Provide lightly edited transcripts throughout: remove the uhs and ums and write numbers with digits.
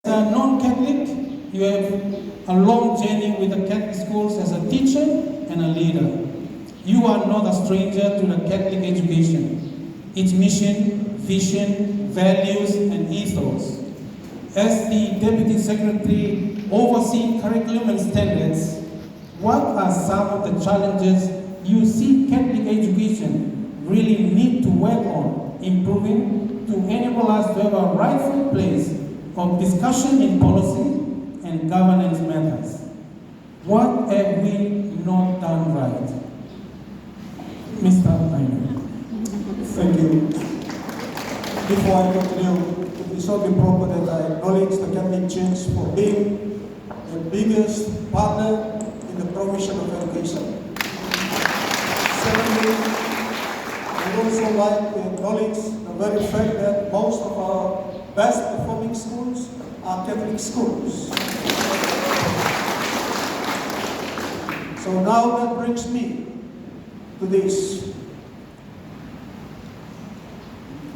As a non-Catholic, you have a long journey with the Catholic schools as a teacher and a leader. You are not a stranger to the Catholic education, its mission, vision, values, and ethos. As the Deputy Secretary overseeing curriculum and standards, what are some of the challenges you see Catholic education really need to work on improving to enable us to have a rightful place of discussion in policy and governance matters? What have we not done right? Mr. Ainui. Thank you. Before I continue, it is only proper that I acknowledge the Catholic Church for being the biggest partner in the provision of education. Secondly, I would also like to acknowledge the very fact that most of our best performing schools are Catholic schools. So now that brings me to this.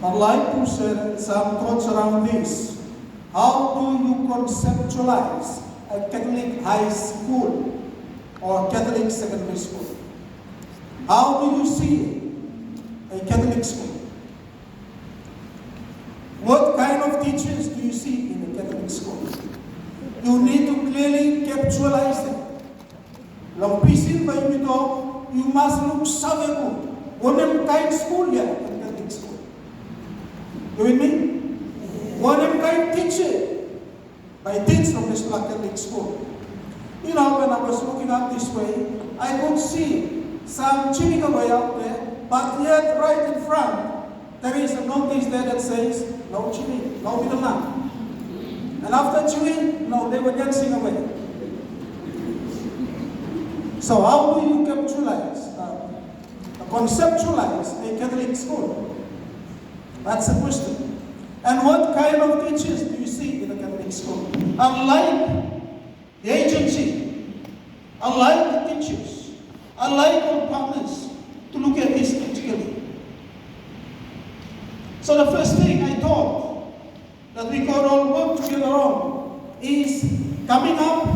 I'd like to share some thoughts around this. How do you conceptualize a Catholic high school or Catholic secondary school? How do you see a Catholic school? What kind of teachers do you see in a Catholic school? You need to clearly capitalize them. Long pisin by you must look saveku. One kind school here in Catholic school. You with me? One kind teacher by teach from this Catholic school. You know, when I was looking up this way, I could see some chimikaboy out there, but yet right in front, there is a notice there that says, no chewing, no middleman. And after chewing, no, they were dancing away. So how do you conceptualize a Catholic school? That's the question. And what kind of teachers do you see in a Catholic school? Unlike the agency, unlike the teachers, unlike all partners, to look at this critically. So the first thing I thought that we could all work together on is coming up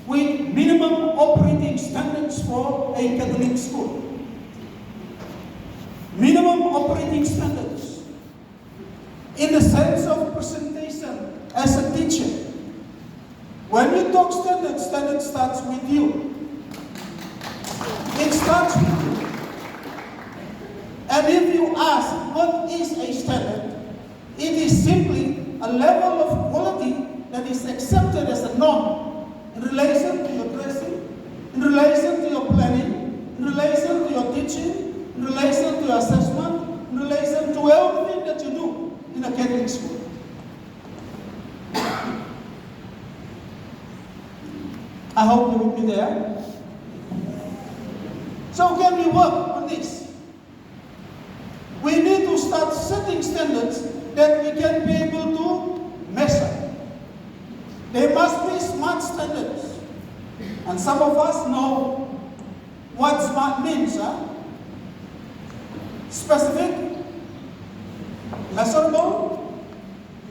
with minimum operating standards for a Catholic school. Minimum operating standards in the sense of presentation as a teacher. When you talk standards, standard starts with you. It starts with you. And if you ask what is a standard, it is simply a level of quality that is accepted as a norm in relation to your dressing, in relation to your planning, in relation to your teaching, in relation to your assessment, in relation to everything that you do in a Catholic school. I hope you will be there. So can we work on this? We need to start setting standards that we can be able to measure. There must be smart standards. And some of us know what smart means. Specific, measurable,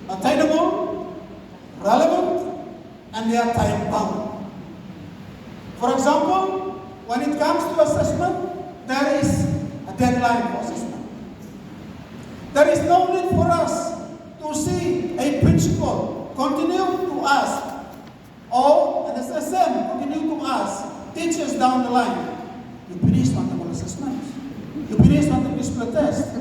attainable, relevant, and they are time bound. For example, when it comes to assessment, there is a deadline for assessment. There is no need for us to see a principal continue to ask, or an SSM continue to ask teachers down the line, you finished multiple assessments, you finished multiple display tests.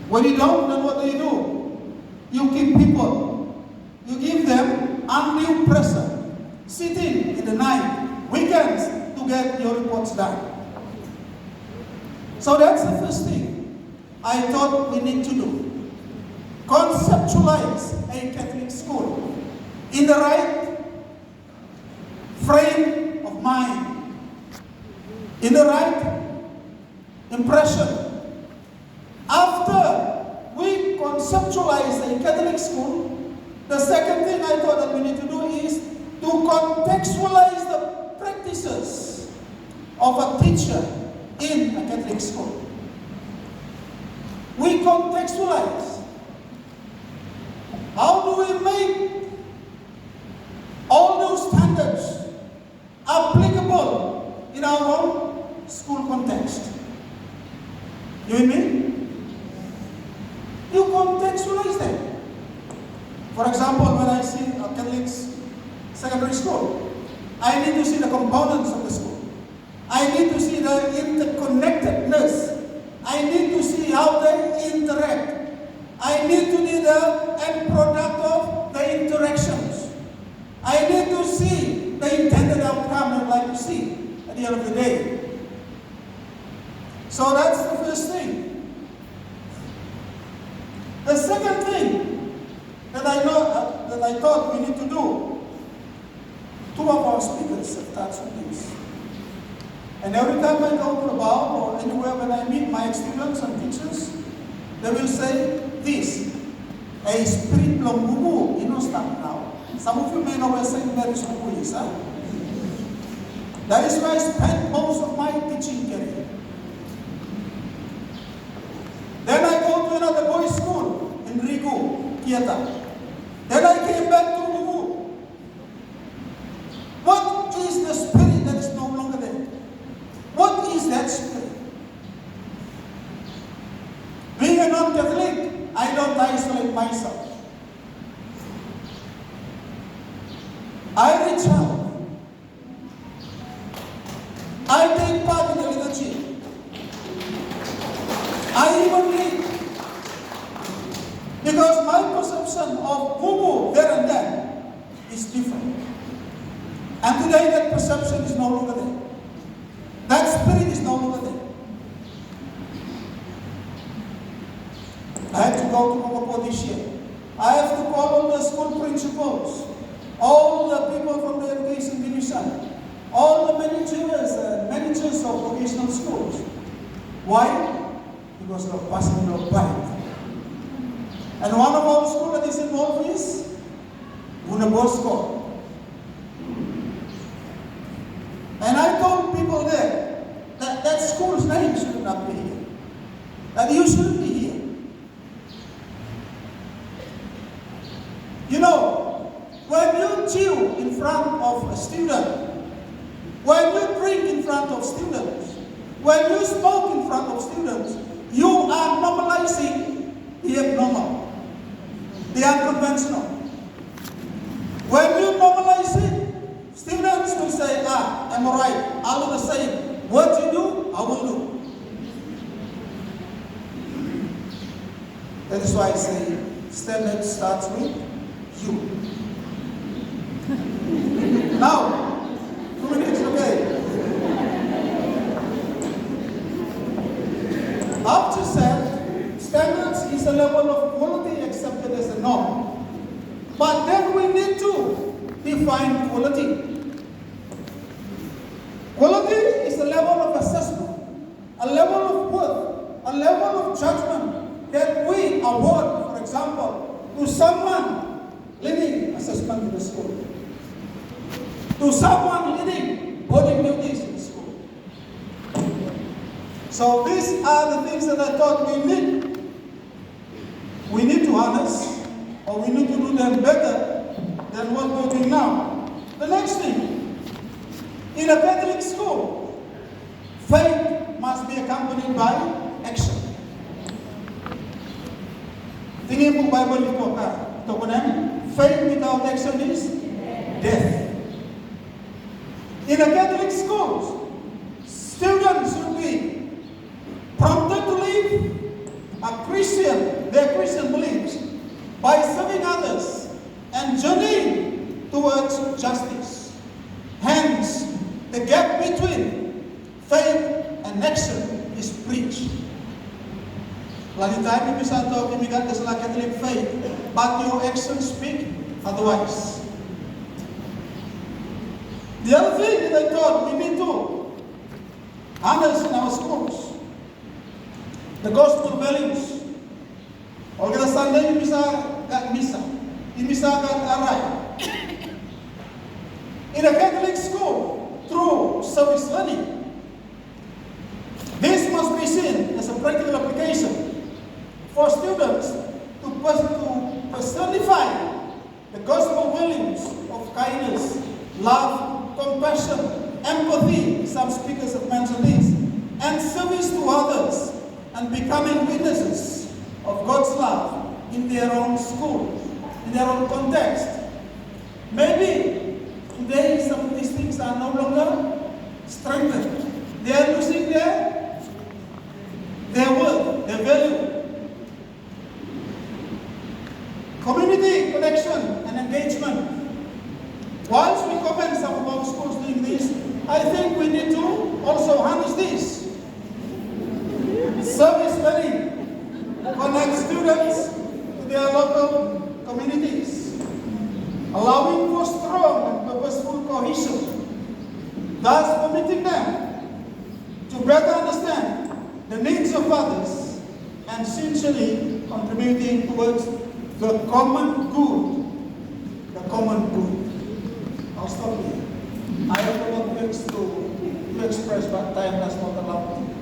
When you don't, then what do? You keep people, you give them undue pressure, sitting in the night, weekends, to get your reports done. So that's the first thing I thought we need to do. Conceptualize a Catholic school in the right frame of mind, in the right impression. After we conceptualize a Catholic school, the second thing I thought that we need to do is to contextualize the practices of a teacher in a Catholic school. We contextualize. How do we make For example, when I see a Catholic secondary school, I need to see the components of the school. I need to see the interconnectedness. I need to see how they interact. I need to see the end product of the interactions. I need to see the intended outcome I'd like to see at the end of the day. So that's the first thing. The second thing that I thought we need to do, two of our speakers have touched on this. And every time I go to a bar or anywhere when I meet my students and teachers, they will say this, a spirit belum bubu, you know stuff now. Some of you may know where St. Mary's Bubu is, huh? That is where I spent most of my teaching career. Then I go to another boys' school in Rigu, Kieta. Then I came back to Bubu. What is the spirit that is no longer there? What is that spirit? Being a non-Catholic, I don't isolate myself. I reach out. I take part in the liturgy. I even read. Because my perception of Bubu there and then is different. And today that perception is no longer there. That spirit is no longer there. I have to go to Mokopo this year. I have to call all the school principals, all the people from the education division, all the managers of vocational schools. Why? Because of passing of pride. And one of our schools that is involved is Buna Bosco. And I told people there that that school's name should not be here. That you shouldn't be here. You know, when you chew in front of a student, when you drink in front of students, when you smoke in front of students, you are normalizing the abnormal, the unconventional. When you normalize it, students will say, I'm alright, I'll do the same. What you do, I will do. That is why I say, standard starts with you. Now, 2 minutes, okay. After said, standards is a level of quality accepted as a norm. But then we need to define quality. Quality is a level of assessment, a level of worth, a level of judgment that we award, for example, to someone leading assessment in the school, to someone leading boarding duties in the school. So these are the things that I thought we need. We need to harness, or we need to do them better than what we're doing now. The next thing, in a Catholic school, faith must be accompanied by action. Tingin mo Bible ito ka. Ito ko na, faith without action is death. In a Catholic school, students should be prompted to live their Christian beliefs by serving others and journeying towards justice. Hence, the gap between faith and action is bridged. Lagi tayo bisa to kimigat sa Catholic faith, but your actions speak otherwise. The other thing that I thought we need to harness in our schools, the gospel values. O kita Sunday bisa kat misa, misa kat aray. In a Catholic school, through service learning, this must be seen as a practical application for students to personify the gospel values of kindness, love, compassion, empathy, some speakers have mentioned this, and service to others, and becoming witnesses of God's love in their own school. in their own context. Maybe today some of these things are no longer strengthened. They are losing their worth, their value. Community connection and engagement. Whilst we commend some of our schools doing this, I think we need to also harness this. Service learning connects students to their local communities, allowing for strong and purposeful cohesion, thus permitting them to better understand the needs of others and sincerely contributing towards the common good. The common good. I'll stop here. I have a lot of things to express, but time does not allow me.